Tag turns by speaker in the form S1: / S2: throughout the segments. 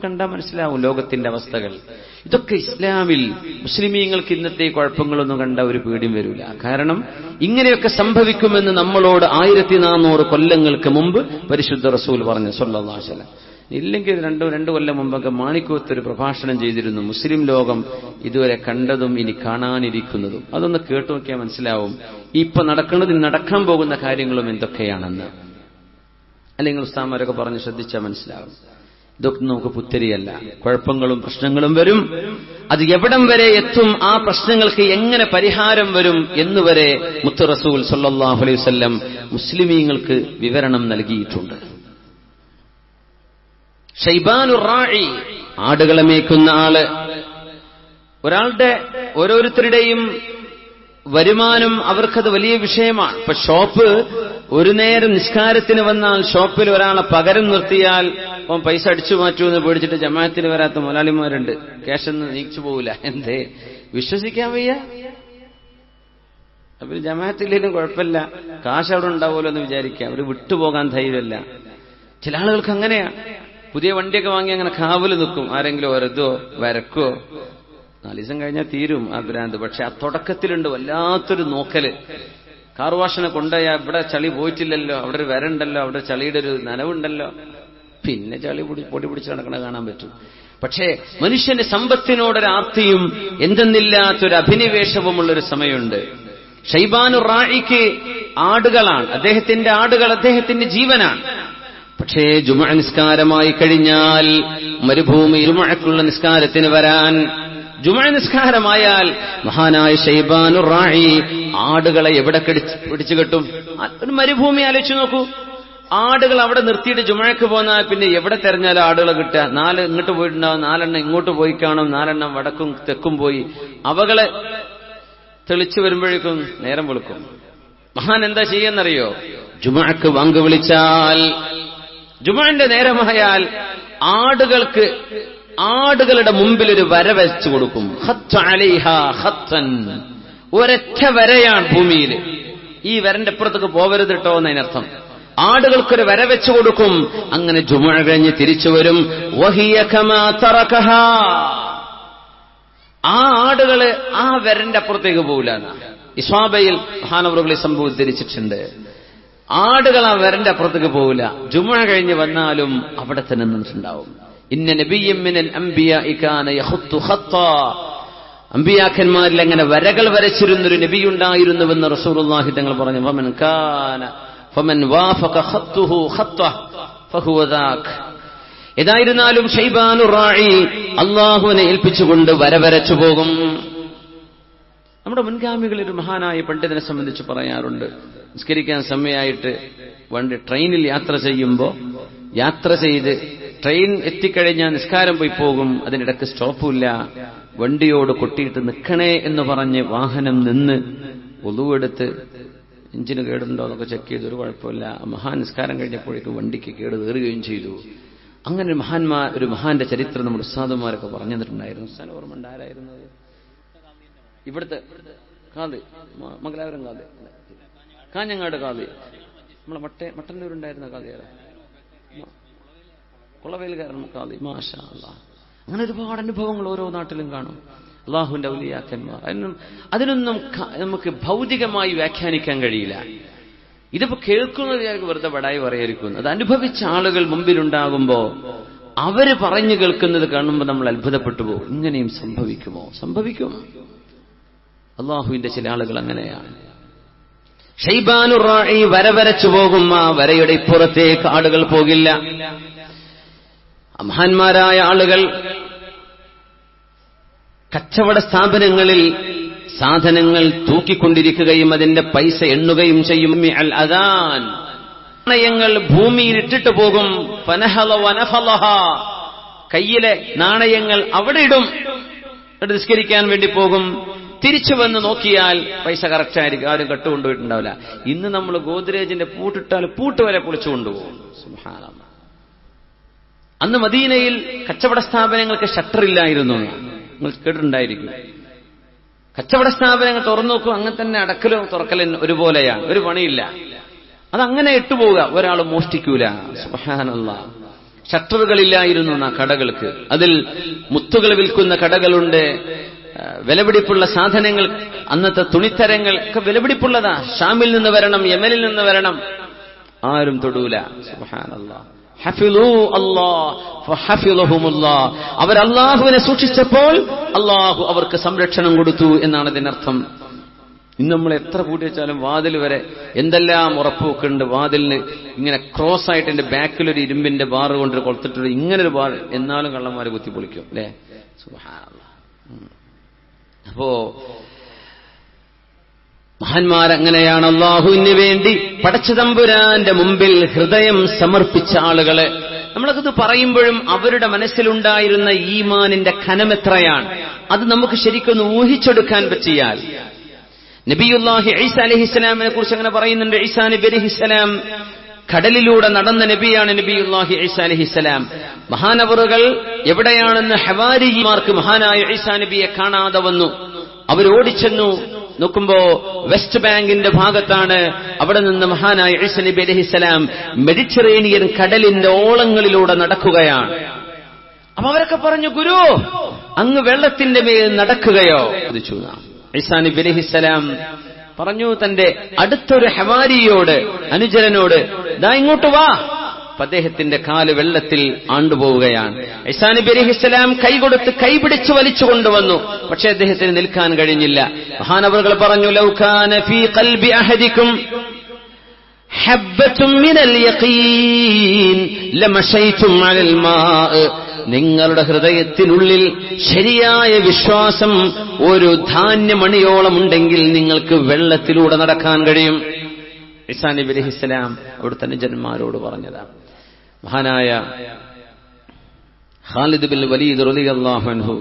S1: കണ്ടാൽ മനസ്സിലാവും ലോകത്തിന്റെ അവസ്ഥകൾ. ഇതൊക്കെ ഇസ്ലാമിൽ മുസ്ലിമീങ്ങൾക്ക് ഇന്നത്തെ കുഴപ്പങ്ങളൊന്നും കണ്ട ഒരു പേടിയും വരില്ല. കാരണം ഇങ്ങനെയൊക്കെ സംഭവിക്കുമെന്ന് നമ്മളോട് 1400 കൊല്ലങ്ങൾക്ക് മുമ്പ് പരിശുദ്ധ റസൂൽ പറഞ്ഞു സ്വല്ലല്ലാഹു അലൈഹി വസല്ലം. ഇല്ലെങ്കിൽ രണ്ട് കൊല്ലം മുമ്പൊക്കെ മാണിക്കോത്തൊരു പ്രഭാഷണം ചെയ്തിരുന്നു, മുസ്ലിം ലോകം ഇതുവരെ കണ്ടതും ഇനി കാണാനിരിക്കുന്നതും. അതൊന്ന് കേട്ടു നോക്കിയാൽ മനസ്സിലാവും ഇപ്പൊ നടക്കുന്നതും നടക്കാൻ പോകുന്ന കാര്യങ്ങളും എന്തൊക്കെയാണെന്ന്. അല്ലെങ്കിൽ ഉസ്താമാരൊക്കെ പറഞ്ഞ് ശ്രദ്ധിച്ചാൽ മനസ്സിലാവും. ഇതൊക്കെ നമുക്ക് പുത്തരിയല്ല. കുഴപ്പങ്ങളും പ്രശ്നങ്ങളും വരും. അത് എവിടം വരെ എത്തും, ആ പ്രശ്നങ്ങൾക്ക് എങ്ങനെ പരിഹാരം വരും എന്നുവരെ മുത്ത് റസൂൽ സ്വല്ലല്ലാഹു അലൈഹി വസല്ലം മുസ്ലിമീങ്ങൾക്ക് വിവരണം നൽകിയിട്ടുണ്ട്. ഷൈബാനുർ റാഇ, ആടുകളെ മേയ്ക്കുന്ന ആള്. ഒരാളുടെ ഓരോരുത്തരുടെയും വരുമാനം അവർക്കത് വലിയ വിഷയമാണ്. ഇപ്പൊ ഷോപ്പ് ഒരു നേരം നിസ്കാരത്തിന് വന്നാൽ ഷോപ്പിൽ ഒരാളെ പകരം നിർത്തിയാൽ അവൻ പൈസ അടിച്ചു മാറ്റുമെന്ന് പേടിച്ചിട്ട് ജമാഅത്തിന് വരാത്ത മുതലാളിമാരുണ്ട്. ക്യാഷൊന്നും നീച്ചു പോവില്ല. എന്തേ? വിശ്വസിക്കാൻ വയ്യ. അപ്പൊ ജമാഅത്തില്ലെങ്കിലും കുഴപ്പമില്ല, കാശ് അവിടെ ഉണ്ടാവുമല്ലോ എന്ന് വിചാരിക്കാം. അവർ വിട്ടുപോകാൻ ധൈര്യമല്ല. ചില ആളുകൾക്ക് അങ്ങനെയാണ്. പുതിയ വണ്ടിയൊക്കെ വാങ്ങി അങ്ങനെ കാവല് നിൽക്കും. ആരെങ്കിലും ഒരതോ വരക്കോ 4 ദിവസം കഴിഞ്ഞാൽ തീരും ആ ഭ്രാന്ത്. പക്ഷെ ആ തുടക്കത്തിലുണ്ട് വല്ലാത്തൊരു നോക്കല്. കാർ വാഷിനെ കൊണ്ടുപോയാൽ ഇവിടെ ചളി പോയിട്ടില്ലല്ലോ, അവിടെ ഒരു വരണ്ടല്ലോ, അവിടെ ചളിയുടെ ഒരു നനവുണ്ടല്ലോ, പിന്നെ ചളി പൊടി പിടിച്ച് നടക്കണ കാണാൻ പറ്റും. പക്ഷേ മനുഷ്യന്റെ സമ്പത്തിനോടൊരാർത്തിയും എന്തെന്നില്ലാത്തൊരു അഭിനിവേശവുമുള്ളൊരു സമയമുണ്ട്. ഷൈബാനുർ റാഇക്ക് ആടുകളാണ്, അദ്ദേഹത്തിന്റെ ആടുകൾ അദ്ദേഹത്തിന്റെ ജീവനാണ്. പക്ഷേ ജുമുഅ നിസ്കാരമായി കഴിഞ്ഞാൽ മരുഭൂമിയിൽ ജുമുഅക്കുള്ള നിസ്കാരത്തിന് വരാൻ, ജുമുഅ നിസ്കാരമായാൽ മഹാനായ ഷൈബാനുർ റാഇ ആടുകളെ എവിടെ പിടിച്ചു കെട്ടും? ഒരു മരുഭൂമി ആലോചിച്ച് നോക്കൂ. ആടുകൾ അവിടെ നിർത്തിയിട്ട് ജുമുഅക്ക് പോന്നാൽ പിന്നെ എവിടെ തെരഞ്ഞാലും ആടുകളെ കിട്ടുക? 4 ഇങ്ങോട്ട് പോയിട്ടുണ്ടാവും, 4 എണ്ണം ഇങ്ങോട്ട് പോയി കാണും, 4 എണ്ണം വടക്കും തെക്കും പോയി. അവകളെ തെളിച്ചു വരുമ്പോഴേക്കും നേരം വെളുക്കും. മഹാൻ എന്താ ചെയ്യുന്നറിയോ? ജുമുഅക്ക് വാങ്ക് വിളിച്ചാൽ, ജുമുഅന്റെ നേരമായാൽ ആടുകളുടെ മുമ്പിൽ ഒരു വര വെച്ചു കൊടുക്കും. ഖത്ത് അലൈഹാ ഖത്തൻ, ഒരൊറ്റ വരയാണ് ഭൂമിയിൽ. ഈ വരന്റെ അപ്പുറത്തേക്ക് പോവരുത് കേട്ടോ എന്നതിനർത്ഥം. ആടുകൾക്കൊരു വര വെച്ചു കൊടുക്കും. അങ്ങനെ ജുമുഅ കഴിഞ്ഞ് തിരിച്ചു വരും. വഹിയ കമാ തറകഹാ, ആ ആടുകള് ആ വരന്റെ അപ്പുറത്തേക്ക് പോകില്ല. ഇസ്വാബയിൽ മഹാനവറുകളെ സംഭവം ഉദ്ധരിച്ചിട്ടുണ്ട്. ആടുകൾ ആ വരന്റെ അപ്പുറത്തേക്ക് പോകില്ല. ജുമുഅ കഴിഞ്ഞ് വന്നാലും അവിടെ തന്നെ നിന്നിട്ടുണ്ടാവും. ഇന്ന നബിയ്യം മിനൽ അംബിയാഇ കാന യഖുത്തു ഖത്താ, അമ്പിയാക്കന്മാരിൽ അങ്ങനെ വരകൾ വരച്ചിരുന്നൊരു നബിയുണ്ടായിരുന്നുവെന്ന് റസൂലുള്ളാഹി തങ്ങൾ പറഞ്ഞു. ഫമൻ വാഫഖ ഖത്തുഹു ഖത്തഹ ഫഹുവ ദാക. ഏതായിരുന്നാലും ഷൈബാനുർ റാഇ അല്ലാഹുവിനെ ഏൽപ്പിച്ചുകൊണ്ട് വരച്ചു പോകും. നമ്മുടെ മുൻഗാമികളിൽ ഒരു മഹാനായ പണ്ഡിതനെ സംബന്ധിച്ച് പറയാറുണ്ട്, നിസ്കരിക്കാൻ സമയമായിട്ട് വണ്ടി ട്രെയിനിൽ യാത്ര ചെയ്യുമ്പോൾ, യാത്ര ചെയ്ത് ട്രെയിൻ എത്തിക്കഴിഞ്ഞാൽ നിസ്കാരം പോയി പോകും, അതിനിടയ്ക്ക് സ്റ്റോപ്പുമില്ല, വണ്ടിയോട് കൊട്ടിയിട്ട് നിൽക്കണേ എന്ന് പറഞ്ഞ് വാഹനം നിന്ന് ഒളുവെടുത്ത് എഞ്ചിന് കേടുണ്ടോ എന്നൊക്കെ ചെക്ക് ചെയ്ത് ഒരു കുഴപ്പമില്ല. മഹാൻ നിസ്കാരം കഴിഞ്ഞപ്പോഴേക്കും വണ്ടിക്ക് കേട് കയറുകയും ചെയ്തു. അങ്ങനെ ഒരു മഹാന്റെ ചരിത്രം നമ്മുടെ ഉസ്താദുമാരൊക്കെ പറഞ്ഞു തന്നിട്ടുണ്ടായിരുന്നു. ഉസ്താദിന് ഓർമ്മ ഉണ്ട് ആരായിരുന്നത്? ഇവിടുത്തെ കാതി, മംഗലാപുരം കാതി, കാഞ്ഞങ്ങാട് കാതി, നമ്മളെ മട്ടന്നൂരുണ്ടായിരുന്ന കാതിയാരാ? കുളവേൽക്കാരൻ കാതി. മാഷാ അല്ലാഹ്. അങ്ങനെ ഒരുപാട് അനുഭവങ്ങൾ ഓരോ നാട്ടിലും കാണും. അള്ളാഹുവിന്റെ ഔലിയാക്കന്മാർ. അതിനൊന്നും നമുക്ക് ഭൗതികമായി വ്യാഖ്യാനിക്കാൻ കഴിയില്ല. ഇതിപ്പോ കേൾക്കുന്നത് വെറുതെ ബടായി പറയായിരിക്കും. അത് അനുഭവിച്ച ആളുകൾ മുമ്പിലുണ്ടാകുമ്പോ അവര് പറഞ്ഞു കേൾക്കുന്നത് കാണുമ്പോൾ നമ്മൾ അത്ഭുതപ്പെട്ടു പോകും. ഇങ്ങനെയും സംഭവിക്കുമോ? സംഭവിക്കും. അള്ളാഹുവിന്റെ ചില ആളുകൾ അങ്ങനെയാണ്. ഷൈബാനുർ റാഇ വരച്ചു പോകും. ആ വരയുടെ ഇപ്പുറത്തേക്ക് ആളുകൾ പോകില്ല. മഹാന്മാരായ ആളുകൾ കച്ചവട സ്ഥാപനങ്ങളിൽ സാധനങ്ങൾ തൂക്കിക്കൊണ്ടിരിക്കുകയും അതിന്റെ പൈസ എണ്ണുകയും ചെയ്യും. അൽ അദാൻ, നാണയങ്ങൾ ഭൂമിയിൽ ഇട്ടിട്ട് പോകും. ഫനഹല വനഫലഹ, കയ്യിലെ നാണയങ്ങൾ അവിടെ ഇടും. നിസ്കരിക്കാൻ വേണ്ടി പോകും. തിരിച്ചു വന്ന് നോക്കിയാൽ പൈസ കറക്റ്റ് ആയിരിക്കും, ആരും കട്ടുകൊണ്ടുപോയിട്ടുണ്ടാവില്ല. ഇന്ന് നമ്മൾ ഗോദ്രേജിന്റെ പൂട്ടിട്ടാൽ പൂട്ട് വരെ പൊളിച്ചു കൊണ്ടുപോകും. സുബ്ഹാനല്ലാഹ്. അന്ന് മദീനയിൽ കച്ചവട സ്ഥാപനങ്ങൾക്ക് ഷട്ടറില്ലായിരുന്നു. നിങ്ങൾ കേട്ടിട്ടുണ്ടായിരിക്കും. കച്ചവട സ്ഥാപനങ്ങൾ തുറന്നു നോക്കും, അങ്ങനെ തന്നെ അടക്കലും തുറക്കലും ഒരുപോലെയാണ്, ഒരു പണിയില്ല. അതങ്ങനെ ഇട്ടുപോവുക, ഒരാൾ മോഷ്ടിക്കൂല. സുബ്ഹാനല്ലാഹ്. ഷട്ടറുകളില്ലായിരുന്നു ആ കടകൾക്ക്. അതിൽ മുത്തുകൾ വിൽക്കുന്ന കടകളുണ്ട്, വിലപിടിപ്പുള്ള സാധനങ്ങൾ, അന്നത്തെ തുണിത്തരങ്ങൾ ഒക്കെ വിലപിടിപ്പുള്ളതാ. ഷാമിൽ നിന്ന് വരണം, യമനിൽ നിന്ന് വരണം, ആരും തൊടൂല. സുബ്ഹാനല്ലാഹ്. ഹഫിളൂ അല്ലാഹ് ഫഹഫിളഹുമുല്ലാഹ്. അവർ അല്ലാഹുവിനെ സൂക്ഷിച്ചപ്പോൾ അല്ലാഹു അവർക്ക് സംരക്ഷണം കൊടുത്തു എന്നാണ് ഇതിനർത്ഥം. ഇന്ന് നമ്മൾ എത്ര കൂട്ടി വെച്ചാലും വാതിൽ വരെ എന്തെല്ലാം ഉറപ്പൊക്കെ ഉണ്ട്. വാതിലിന് ഇങ്ങനെ ക്രോസ് ആയിട്ട് എന്റെ ബാക്കിലൊരു ഇരുമ്പിന്റെ ബാർ കൊണ്ട് കൊളുത്തിട്ടൊരു ഇങ്ങനൊരു ബാർ, എന്നാലും കള്ളന്മാര് കുത്തിപ്പൊളിക്കും അല്ലേ. സുബ്ഹാനല്ലാഹ്. അപ്പോ മഹാന്മാരങ്ങനെയാണ് അല്ലാഹുവിന് വേണ്ടി പടച്ചതമ്പുരാന്റെ മുമ്പിൽ ഹൃദയം സമർപ്പിച്ച ആളുകള്. നമ്മളത് പറയുമ്പോഴും അവരുടെ മനസ്സിലുണ്ടായിരുന്ന ഈമാനിന്റെ ഖനമെത്രയാണ് അത് നമുക്ക് ശരിക്കൊന്ന് ഊഹിച്ചെടുക്കാൻ പറ്റിയാൽ. നബിയുല്ലാഹി ഈസ അലൈഹിസ്സലാമിനെ കുറിച്ച് അങ്ങനെ പറയുന്നുണ്ട്. ഈസാ നബി അലൈഹിസ്സലാം കടലിലൂടെ നടന്ന നബിയാണ് നബിയുല്ലാഹി ഈസ അലൈഹിസ്സലാം. മഹാനവറുകൾ എവിടെയാണെന്ന് ഹവാരിമാർക്ക് മഹാനായ ഈസാ നബിയെ കാണാതെ വന്നു. അവരോടിച്ചെന്നു. നോക്കുമ്പോ വെസ്റ്റ് ബാങ്കിന്റെ ഭാഗത്താണ്. അവിടെ നിന്ന് മഹാനായ ഈസ നബി അലൈഹിസ്സലാം മെഡിറ്ററേനിയൻ കടലിന്റെ ഓളങ്ങളിലൂടെ നടക്കുകയാണ്. അപ്പൊ അവരൊക്കെ പറഞ്ഞു, ഗുരു അങ്ങ് വെള്ളത്തിന്റെ മേൽ നടക്കുകയോ? ചോദിച്ചു. ഈസാ നബി അലൈഹിസ്സലാം പറഞ്ഞു തന്റെ അടുത്തൊരു ഹവാരിയോട്, അനുചരനോട്, ദാ ഇങ്ങോട്ട് വാ. അദ്ദേഹത്തിന്റെ കാല് വെള്ളത്തിൽ ആണ്ടുപോവുകയാണ്. ഈസാ നബി അലൈഹിസ്സലാം കൈകൊടുത്ത് കൈപിടിച്ച് വലിച്ചു കൊണ്ടുവന്നു. പക്ഷെ അദ്ദേഹത്തിന് നിൽക്കാൻ കഴിഞ്ഞില്ല. മഹാനവറുകൾ പറഞ്ഞു, ലൗ കാന ഫീ ഖൽബി അഹദികും ഹബ്ബത്തും മിനൽ യഖീൻ ലമശൈതും അലൽ മാ. നിങ്ങളുടെ ഹൃദയത്തിനുള്ളിൽ ശരിയായ വിശ്വാസം ഒരു ധാന്യമണിയോളം ഉണ്ടെങ്കിൽ നിങ്ങൾക്ക് വെള്ളത്തിലൂടെ നടക്കാൻ കഴിയും. ഈസാ നബി അലൈഹിസ്സലാം അവിടുത്തെ അനുജന്മാരോട് പറഞ്ഞതാണ്. മഹാനായ ഖാലിദ് ബിൻ വലീദ് റളിയല്ലാഹു അൻഹു,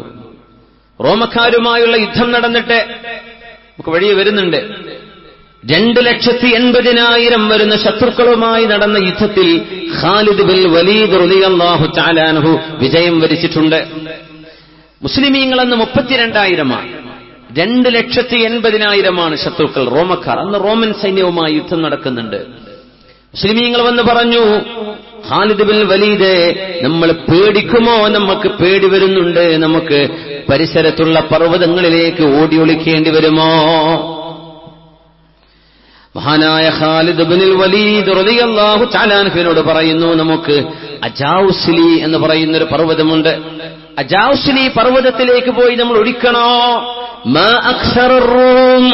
S1: റോമക്കാരുമായുള്ള യുദ്ധം നടന്നിട്ട് നമുക്ക് വഴിയെ വരുന്നുണ്ട്. 2,80,000 വരുന്ന ശത്രുക്കളുമായി നടന്ന യുദ്ധത്തിൽ ഖാലിദ് ബിൻ വലീദ് റളിയല്ലാഹു തആല അൻഹു വിജയം വരിച്ചിട്ടുണ്ട്. മുസ്ലിമീങ്ങളെന്ന് 32,000 2,80,000 ശത്രുക്കൾ, റോമക്കാർ. അന്ന് റോമൻ സൈന്യവുമായി യുദ്ധം നടക്കുന്നുണ്ട്. മുസ്ലിമീങ്ങൾ വന്ന് പറഞ്ഞു, ഖാലിദ് ബിൻ വലീദ്, നമ്മൾ പേടിക്കുമോ? നമുക്ക് പേടി വരുന്നുണ്ട്. നമുക്ക് പരിസരത്തുള്ള പർവ്വതങ്ങളിലേക്ക് ഓടി ഒളിക്കേണ്ടി വരുമോ? മഹാനായ ഖാലിദ് ബിൻ വലീദ് റളിയല്ലാഹു തആല അൻഹുവിനോട് പറയുന്നു, നമുക്ക് അജൗസ്ലി എന്ന് പറയുന്നൊരു പർവ്വതമുണ്ട്. അജൗസ്ലി പർവ്വതത്തിലേക്ക് പോയി നമ്മൾ ഒളിക്കണോ? മാ അക്സറുർ റൂം,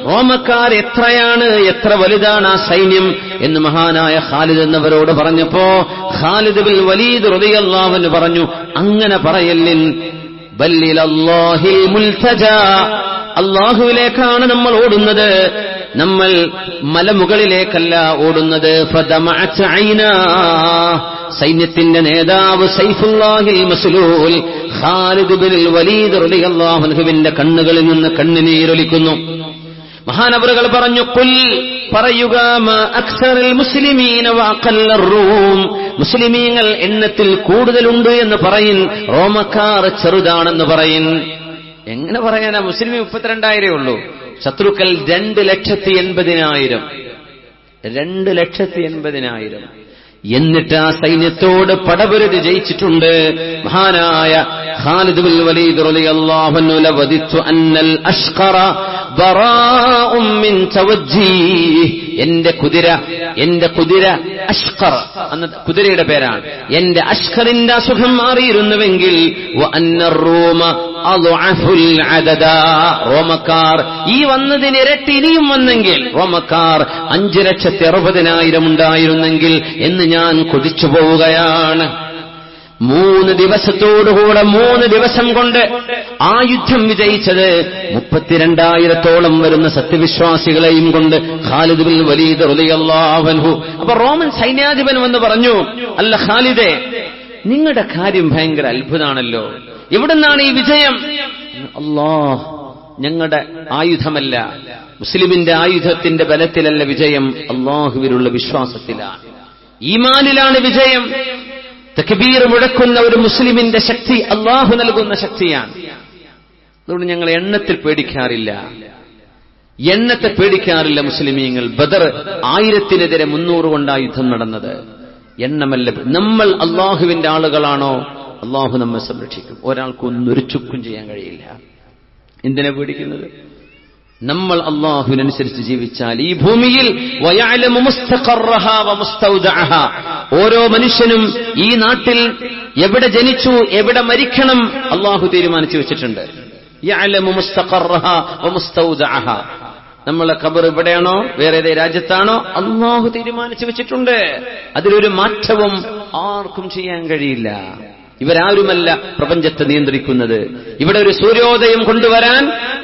S1: റോമക്കാർ എത്രയാണ്, എത്ര വലുതാണ് ആ സൈന്യം എന്ന് മഹാനായ ഖാലിദ് എന്നവരോട് പറഞ്ഞപ്പോ ഖാലിദ് ബിൻ വലീദ് റളിയല്ലാഹു അൻഹു പറഞ്ഞു, അങ്ങനെ പറയല്ലിൻ, ബല്ലിലല്ലാഹിൽ മുൽതജാ, അല്ലാഹുവിലേക്കാണ് നമ്മൾ ഓടുന്നത്, നമ്മൾ മലമുകളിലേക്കല്ല ഓടുന്നത്. ഫദമഅത ഐനാ, സൈന്യത്തിന്റെ നേതാവ് സൈഫുല്ലാഹിൽ മസ്ലൂൽ ഖാലിദ് ബിൻ വലീദ് റളിയല്ലാഹു അൻഹുവിന്റെ കണ്ണുകളിൽ നിന്ന് കണ്ണുനീരൊലിക്കുന്നു. മഹാനവറുകൾ പറഞ്ഞു, ഖുൽ, പറയുക, മാ അക്സറുൽ മുസ്ലിമീന വഅഖല്ലർ റൂം, മുസ്ലിമീങ്ങൾ എണ്ണത്തിൽ കൂടുതലുണ്ട് എന്ന് പറയിൻ, റോമക്കാർ ചെറുതാണെന്ന് പറയിൻ. എങ്ങനെ പറയാനാ? മുസ്ലിം 32,000 ഉള്ളൂ, ശത്രുക്കൾ 2,80,000. 2,80,000. എന്നിട്ട് ആ സൈന്യത്തോട് പടപൊരുതി ജയിച്ചിട്ടുണ്ട് മഹാനായ ഖാലിദ് ബിൻ വലീദ് റളിയല്ലാഹു അൻഹു. ലവദിത്തു അന്നൽ അഷ്ഖറ ബറാഉം മിൻ തവജ്ജീഹ്, എന്റെ കുതിര അഷ്ഖർ എന്ന കുതിരയുടെ പേരാണ്. എന്റെ അഷ്ഖറിന്റെ അസുഖം മാറിയിരുന്നുവെങ്കിൽ വ അന്നർ റൂമ അദ്അഫുൽ അദദ, റോമക്കാർ ഈ വന്നതിന് ഇരട്ടി ഇനിയും വന്നെങ്കിൽ, റോമക്കാർ 5,60,000 ഉണ്ടായിരുന്നെങ്കിൽ എന്ന് ഞാൻ കൊതിച്ചു പോവുകയാണ്. 3 ദിവസത്തോടുകൂടെ 3 ദിവസം കൊണ്ട് ആ യുദ്ധം വിജയിച്ചത് 32,000-ഓളം വരുന്ന സത്യവിശ്വാസികളെയും കൊണ്ട് ഖാലിദ് ബിൻ വലീദ് റളിയല്ലാഹു അൻഹു. അപ്പൊ റോമൻ സൈന്യാധിപൻ വന്ന് പറഞ്ഞു, അല്ല ഖാലിദേ, നിങ്ങളുടെ കാര്യം ഭയങ്കര അത്ഭുതമാണല്ലോ, എവിടുന്നാണ് ഈ വിജയം? അല്ലാഹ്, ഞങ്ങളുടെ ആയുധമല്ല, മുസ്ലിമിന്റെ ആയുധത്തിന്റെ ബലത്തിലല്ല വിജയം, അല്ലാഹുവിലുള്ള വിശ്വാസത്തിലാണ്, ഈമാനിലാണ് വിജയം. തക്ബീർ മുഴക്കുന്ന ഒരു മുസ്ലിമിന്റെ ശക്തി അല്ലാഹു നൽകുന്ന ശക്തിയാണ്. അതുകൊണ്ട് ഞങ്ങൾ എണ്ണത്തെ പേടിക്കാറില്ല മുസ്ലിമീങ്ങൾ. ബദർ 1000-നെതിരെ 300 കൊണ്ടാ യുദ്ധം നടന്നത്. എണ്ണമല്ല. നമ്മൾ അള്ളാഹുവിന്റെ ആളുകളാണോ, അള്ളാഹു നമ്മെ സംരക്ഷിക്കും. ഒരാൾക്കൊന്നൊരു ചുക്കും ചെയ്യാൻ കഴിയില്ല. എന്തിനാ പേടിക്കുന്നത്? നമ്മൾ അള്ളാഹുവിനനുസരിച്ച് ജീവിച്ചാൽ ഈ ഭൂമിയിൽ വയഅലമു മുസ്തഖറഹാ വമുസ്തൗദഅഹാ, ഓരോ മനുഷ്യനും ഈ നാട്ടിൽ എവിടെ ജനിച്ചു എവിടെ മരിക്കണം അള്ളാഹു തീരുമാനിച്ചു വെച്ചിട്ടുണ്ട്. യഅലമു മുസ്തഖറഹാ വമുസ്തൗദഅഹാ, നമ്മളെ ഖബർ എവിടെയാണോ വേറെ ഏത് രാജ്യത്താണോ അള്ളാഹു തീരുമാനിച്ചു വെച്ചിട്ടുണ്ട്. അതിലൊരു മാറ്റവും ആർക്കും ചെയ്യാൻ കഴിയില്ല. ഇവരാരുമല്ല പ്രപഞ്ചത്തെ നിയന്ത്രിക്കുന്നത്. ഇവിടെ ഒരു സൂര്യോദയം കൊണ്ടുവരാൻ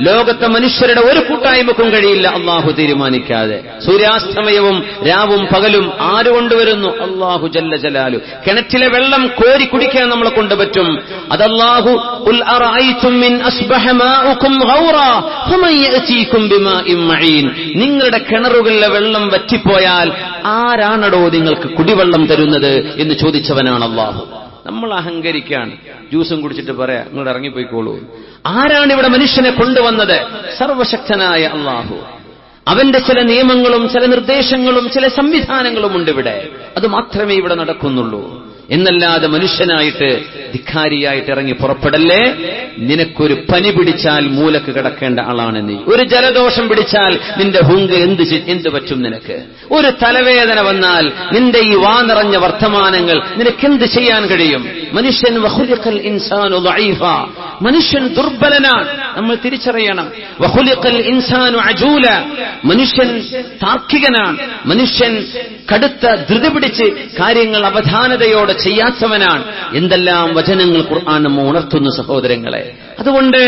S1: ലോകത്തെ മനുഷ്യരുടെ ഒരു കൂട്ടായ്മക്കും കഴിയില്ല അള്ളാഹു തീരുമാനിക്കാതെ. സൂര്യാസ്തമയവും രാവും പകലും ആര് കൊണ്ടുവരുന്നു? അള്ളാഹു ജല്ല ജലാലു. കിണറ്റിലെ വെള്ളം കോരി കുടിക്കാൻ നമ്മളെ കൊണ്ട് പറ്റും. അത് അള്ളാഹു ഖുൽ അറഅയ്തും മിൻ അസ്ബഹ മാഉകും ഗൗറാ ഫമൻ യഅതീകും ബിമാഇൻ മഈൻ, നിങ്ങളുടെ കിണറുകളിലെ വെള്ളം വറ്റിപ്പോയാൽ ആരാണടോ നിങ്ങൾക്ക് കുടിവെള്ളം തരുന്നത് എന്ന് ചോദിച്ചവനാണ് അള്ളാഹു. നമ്മൾ അഹങ്കരിക്കാൻ ജ്യൂസും കുടിച്ചിട്ട് പറയാ നിങ്ങൾ ഇറങ്ങിപ്പോയിക്കോളൂ. ആരാണ് ഇവിടെ മനുഷ്യനെ കൊണ്ടുവന്നത്? സർവശക്തനായ അള്ളാഹു. അവന്റെ ചില നിയമങ്ങളും ചില നിർദ്ദേശങ്ങളും ചില സംവിധാനങ്ങളും ഉണ്ട് ഇവിടെ. അത് മാത്രമേ ഇവിടെ നടക്കുന്നുള്ളൂ. എന്നല്ലാതെ മനുഷ്യനായിട്ട് ധിക്കാരിയായിട്ട് ഇറങ്ങി പുറപ്പെടല്ലേ. നിനക്കൊരു പനി പിടിച്ചാൽ മൂലക്ക് കിടക്കേണ്ട ആളാണ് നീ. ഒരു ജലദോഷം പിടിച്ചാൽ നിന്റെ ഹുങ്ക് എന്ത് പറ്റും നിനക്ക്? ഒരു തലവേദന വന്നാൽ നിന്റെ ഈ വാ നിറഞ്ഞ വർത്തമാനങ്ങൾ നിനക്കെന്ത് ചെയ്യാൻ കഴിയും? മനുഷ്യൻ വഖുലിഖൽ ഇൻസാനു ദഈഫാ, മനുഷ്യൻ ദുർബലനാണ്. നമ്മൾ തിരിച്ചറിയണം. വഖുലിഖൽ ഇൻസാനു അജൂല, മനുഷ്യൻ താർക്കികനാണ്. മനുഷ്യൻ കടുത്ത ധൃതി പിടിച്ച് കാര്യങ്ങൾ അവധാനതയോടെ ചെയ്യാത്തവനാണ്. എന്തെല്ലാം വചനങ്ങൾ ഖുർആൻ നമ്മെ ഉണർത്തുന്നു സഹോദരങ്ങളെ. അതുകൊണ്ട്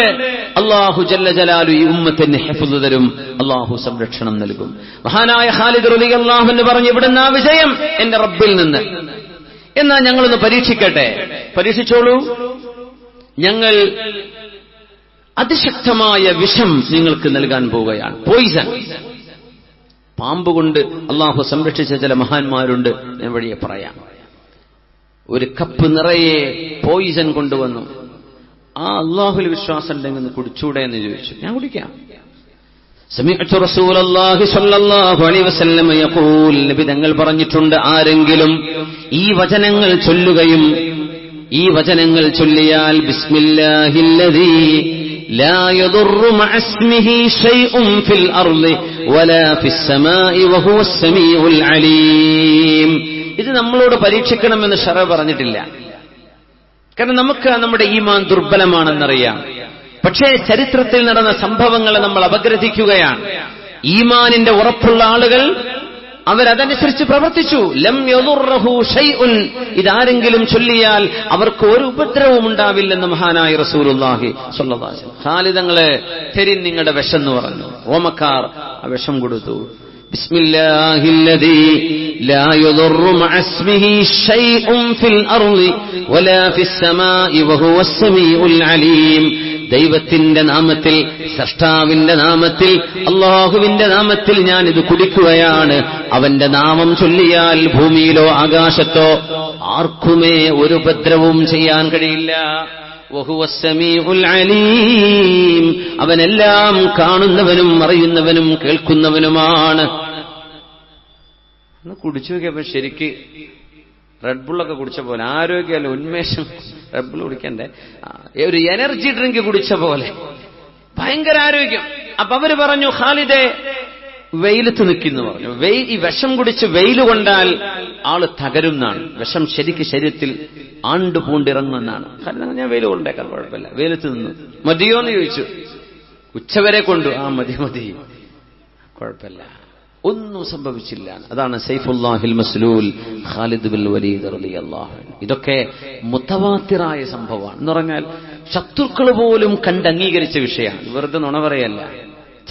S1: അല്ലാഹു ജല്ല ജലാലു ഈ ഉമ്മത്തിന് ഹിഫ്ള് തരും, അല്ലാഹു സംരക്ഷണം നൽകും. മഹാനായ ഖാലിദ് റളിയല്ലാഹു അൻഹു പറഞ്ഞു, ഇവിടുന്ന് ആ വിജയം എന്റെ റബ്ബിൽ നിന്ന്. എന്നാ ഞങ്ങളൊന്ന് പരീക്ഷിക്കട്ടെ. പരീക്ഷിച്ചോളൂ. ഞങ്ങൾ അതിശക്തമായ വിഷം നിങ്ങൾക്ക് നൽകാൻ പോവുകയാണ്. പോയിസൺ. പാമ്പ് കൊണ്ട് അള്ളാഹു സംരക്ഷിച്ച ചില മഹാന്മാരുണ്ട്, ഞാൻ വഴിയെ പറയാം. ഒരു കപ്പ് നിറയെ പോയിസൺ കൊണ്ടുവന്നു. ആ അള്ളാഹുൽ വിശ്വാസം ഉണ്ടെങ്കിൽ കുടിച്ചൂടെ എന്ന് ചോദിച്ചു. ഞാൻ കുടിക്കാം. സമിഅ്തു റസൂലല്ലാഹി സ്വല്ലല്ലാഹു അലൈഹി വസല്ലം യഖൂൽ, നബി തങ്ങൾ പറഞ്ഞിട്ടുണ്ട്, ആരെങ്കിലും ഈ വചനങ്ങൾ ചൊല്ലുകയും ഈ വചനങ്ങൾ ചൊല്ലിയാൽ ബിസ്മില്ലാഹില്ലദീ لا يضر مع اسمه شيء في الأرض ولا في السماء وهو السميع العليم. ഇത് നമ്മളോട് പരീക്ഷിക്കണമെന്ന് ശറഅ പറഞ്ഞിട്ടില്ല. കാരണം നമുക്ക് നമ്മുടെ ഈമാൻ ദുർബലമാണെന്നറിയാം. പക്ഷേ ചരിത്രത്തിൽ നടന്ന സംഭവങ്ങളെ നമ്മൾ അപഗ്രഥിക്കുകയാണ്. ഈമാനിന്റെ ഉറപ്പുള്ള ആളുകൾ അവരതനുസരിച്ച് പ്രവർത്തിച്ചു. ലം യദുർറഹു ഷൈഉൻ, ഇതാരെങ്കിലും ചൊല്ലിയാൽ അവർക്ക് ഒരു ഉപദ്രവവും ഉണ്ടാവില്ലെന്ന് മഹാനായ റസൂലുള്ളാഹി സ്വല്ലല്ലാഹു അലൈഹി വസല്ലം. ഖാലിദങ്ങളെ തരിൻ നിങ്ങളുടെ വിഷം എന്ന് പറഞ്ഞു. റോമക്കാർ ആ വിഷം കൊടുത്തു. ബിസ്മില്ലാഹില്ലദീ ലാ യദുറു മഅസ്മിഹി ഷൈഉൻ ഫിൽ അർളി വലാ ഫിസ് സമാഇ വഹുവസ് സമീഉൽ അലീം. ദൈവത്തിന്റെ നാമത്തിൽ, സൃഷ്ടാവിന്റെ നാമത്തിൽ, അള്ളാഹുവിന്റെ നാമത്തിൽ ഞാൻ ഇത് കുടിക്കുകയാണ്. അവന്റെ നാമം ചൊല്ലിയാൽ ഭൂമിയിലോ ആകാശത്തോ ആർക്കുമേ ഒരു ഉപദ്രവവും ചെയ്യാൻ കഴിയില്ല. വഹുവസ് സമീഉൽ അലീം, അവനെല്ലാം കാണുന്നവനും അറിയുന്നവനും കേൾക്കുന്നവനുമാണ്. കുടിച്ചു നോക്കിയപ്പോ ശരിക്ക് റെഡ് ബുള്ളൊക്കെ കുടിച്ച പോലെ, ആരോഗ്യമല്ല ഉന്മേഷം. റെഡ് ബുൾ കുടിക്കണ്ടേ, ഒരു എനർജി ഡ്രിങ്ക് കുടിച്ച പോലെ ഭയങ്കര ആരോഗ്യം. അപ്പൊ അവര് പറഞ്ഞു, ഖാലിദേ വെയിലത്ത് നിൽക്കുന്നു പറഞ്ഞു. ഈ വിഷം കുടിച്ച് വെയിൽ കൊണ്ടാൽ ആള് തകരും എന്നാണ്. വിഷം ശരിക്ക് ശരീരത്തിൽ ആണ്ടുപൂണ്ടിറങ്ങുമെന്നാണ്. കാരണം ഞാൻ വെയിൽ കൊണ്ടേക്കാൻ കുഴപ്പമില്ല. വെയിലത്ത് നിന്നു. മതിയോ എന്ന് ചോദിച്ചു. ഉച്ചവരെ കൊണ്ടു. ആ മതി മതി, കുഴപ്പമില്ല, ഒന്നും സംഭവിച്ചില്ല. അതാണ് സൈഫുല്ലാഹിൽ മസ്ലൂൽ ഖാലിദ് ബിൻ വലീദ് റളിയല്ലാഹു അൻഹു. ഇതൊക്കെ മുതവാത്തിറായ സംഭവമാണ്. എന്ന് പറഞ്ഞാൽ ശത്രുക്കൾ പോലും കണ്ടംഗീകരിച്ച വിഷയമാണ്. വെറുതെ നുണ പറയല്ല,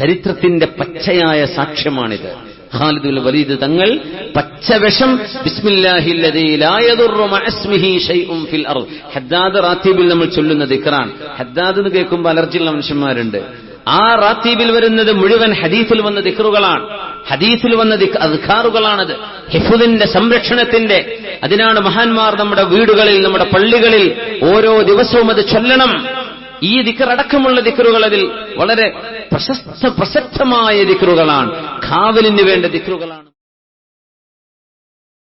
S1: ചരിത്രത്തിന്റെ പച്ചയായ സാക്ഷ്യമാണിത്. ഖാലിദ് ബിൻ വലീദ് തങ്ങൾ പച്ചവിഷം ബിസ്മില്ലാഹില്ലദീ ലാ യദുറു മഅസ്മിഹി ഷൈഉൻ ഫിൽ അർദ്. ഹദ്ദാദ് റാത്തീബിൽ നമ്മൾ ചൊല്ലുന്ന ദിക്റാണ്. ഹദ്ദാദ് എന്ന് കേൾക്കുമ്പോൾ അലർജിയുള്ള മനുഷ്യന്മാരുണ്ട്. ആ റാത്തീബിൽ വരുന്നത് മുഴുവൻ ഹദീസിൽ വന്ന ദിക്റുകളാണ്, ഹദീസിൽ വന്ന അദ്കാറുകളാണത്, ഹിഫ്ളിന്റെ സംരക്ഷണത്തിന്റെ. അതിനാണ് മഹാന്മാർ നമ്മുടെ വീടുകളിൽ, നമ്മുടെ പള്ളികളിൽ ഓരോ ദിവസവും അത് ചൊല്ലണം. ഈ ദിക്റടക്കമുള്ള ദിക്റുകൾ അതിൽ വളരെ പ്രശസ്തമായ ദിക്റുകളാണ്, കാവലിന് വേണ്ട ദിക്റുകളാണ്.